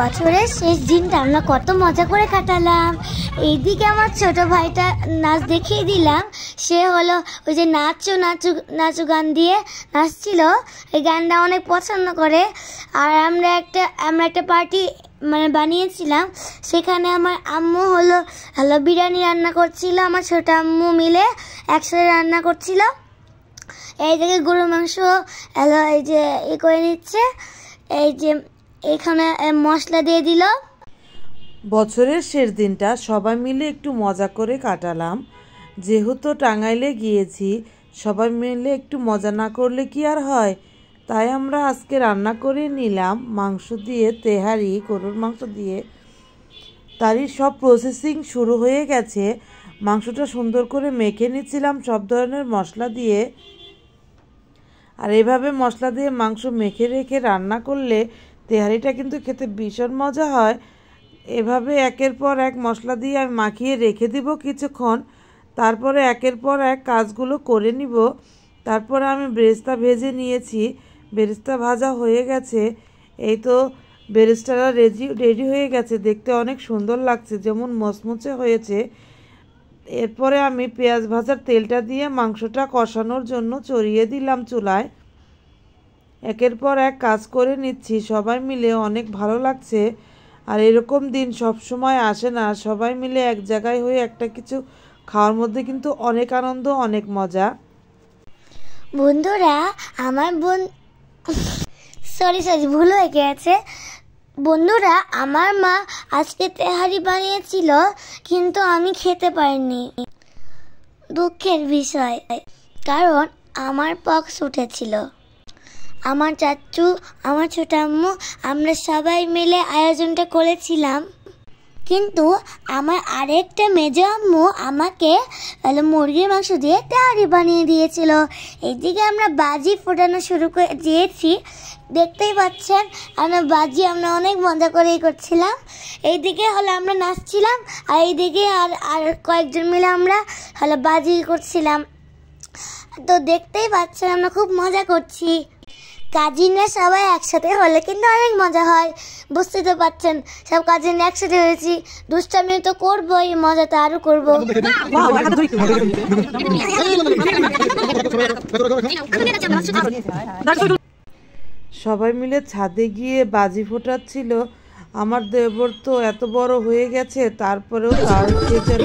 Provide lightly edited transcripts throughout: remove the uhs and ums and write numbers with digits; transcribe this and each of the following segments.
বছরের শেষ দিনটা আমরা কত মজা করে কাটালাম। এইদিকে আমার ছোট ভাইটা নাচ দেখিয়ে দিলাম। সে হলো ওই যে নাচো নাচু নাচু গান দিয়ে নাচছিল, এই গানটা অনেক পছন্দ করে। আর আমরা একটা পার্টি বানিয়েছিলাম, সেখানে আমার আম্মু হলো বিরিয়ানি রান্না করছিল, আমার ছোট আম্মু মিলে একসাথে রান্না করছিল। এই দিকে গরুর মাংস এই যে করে নিচ্ছে, এই যে এখানে মশলা দিয়ে দিল। বছরের শেষ দিনটা সবাই মিলে একটু মজা করে কাটালাম। যেহেতু টাঙ্গাইলে গিয়েছি, সবাই মিলে একটু মজা না করলে কি আর হয়। তাই আমরা আজকে রান্না করে নিলাম মাংস দিয়ে তেহারি, গরুর মাংস দিয়ে। তারই সব প্রসেসিং শুরু হয়ে গেছে। মাংসটা সুন্দর করে মেখে নিচ্ছিলাম সব ধরনের মশলা দিয়ে। আর এভাবে মশলা দিয়ে মাংস মেখে রেখে রান্না করলে তেহারিটা কিন্তু খেতে ভীষণ মজা হয়। এভাবে একের পর এক মশলা দিয়ে আমি মাখিয়ে রেখে দিব কিছুক্ষণ। তারপরে একের পর এক কাজগুলো করে নিব। তারপরে আমি বেরেস্তা ভেজে নিয়েছি, বেরেস্তা ভাজা হয়ে গেছে। এই তো বেরেস্তাটা রেডি হয়ে গেছে, দেখতে অনেক সুন্দর লাগছে, যেমন মচমচে হয়েছে। এরপরে আমি পেঁয়াজ ভাজার তেলটা দিয়ে মাংসটা কষানোর জন্য চড়িয়ে দিলাম চুলায়। একের পর এক কাজ করে নিচ্ছি সবাই মিলে, অনেক ভালো লাগছে। আর এরকম দিন সব সময় আসে না, সবাই মিলে এক জায়গায় হয়ে একটা কিছু খাওয়ার মধ্যে কিন্তু অনেক আনন্দ, অনেক মজা। বন্ধুরা, আমার সরি ভুল হয়ে গেছে। বন্ধুরা, আমার মা আজকে তেহারি বানিয়েছিল, কিন্তু আমি খেতে পারিনি। দুঃখের বিষয়, কারণ আমার পক্স উঠেছিল। আমার চাচু, আমার ছোট আম্মু, আমরা সবাই মিলে আয়োজনটা করেছিলাম, কিন্তু আমার আরেকটা মেজো আম্মু আমাকে মুরগির মাংস দিয়ে তেহারি বানিয়ে দিয়েছিল। এইদিকে আমরা বাজি ফোটানো শুরু করে দিয়েছি, দেখতেই পাচ্ছেন। আমরা অনেক মজা করেই করছিলাম। এইদিকে আমরা নাচছিলাম, আর এইদিকে আর কয়েকজন মিলে আমরা বাজি করছিলাম। তো দেখতেই পাচ্ছেন আমরা খুব মজা করছি। কাজিনরা সবাই একসাথে হলে কিন্তু অনেক মজা হয়, বুঝতে তো পারছেন। সব কাজিন একসাথে হয়েছি, দুষ্টামি তো করবোই, মজা তো আরো করবো। সবাই মিলে ছাদে গিয়ে বাজি ফোটাচ্ছিল। আমার দেবর তো এত বড় হয়ে গেছে, তারপরেও তার যেন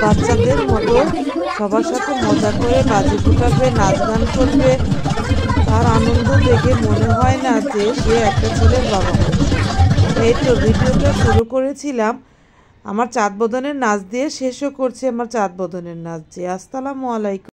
বাচ্চাদের মতো সবার সাথে মজা করে বাজি ফোটাবে, নাচ গান করবে। তার আনন্দ দেখে মনে হয় না যে সে একটা ছেলের বাবা হয়েছে। এই তো ভিডিওটা শুরু করেছিলাম আমার চাঁদ বদনের নাচ দিয়ে, শেষও করছি আমার চাঁদ বদনের নাচ দিয়ে। আসসালামু আলাইকুম।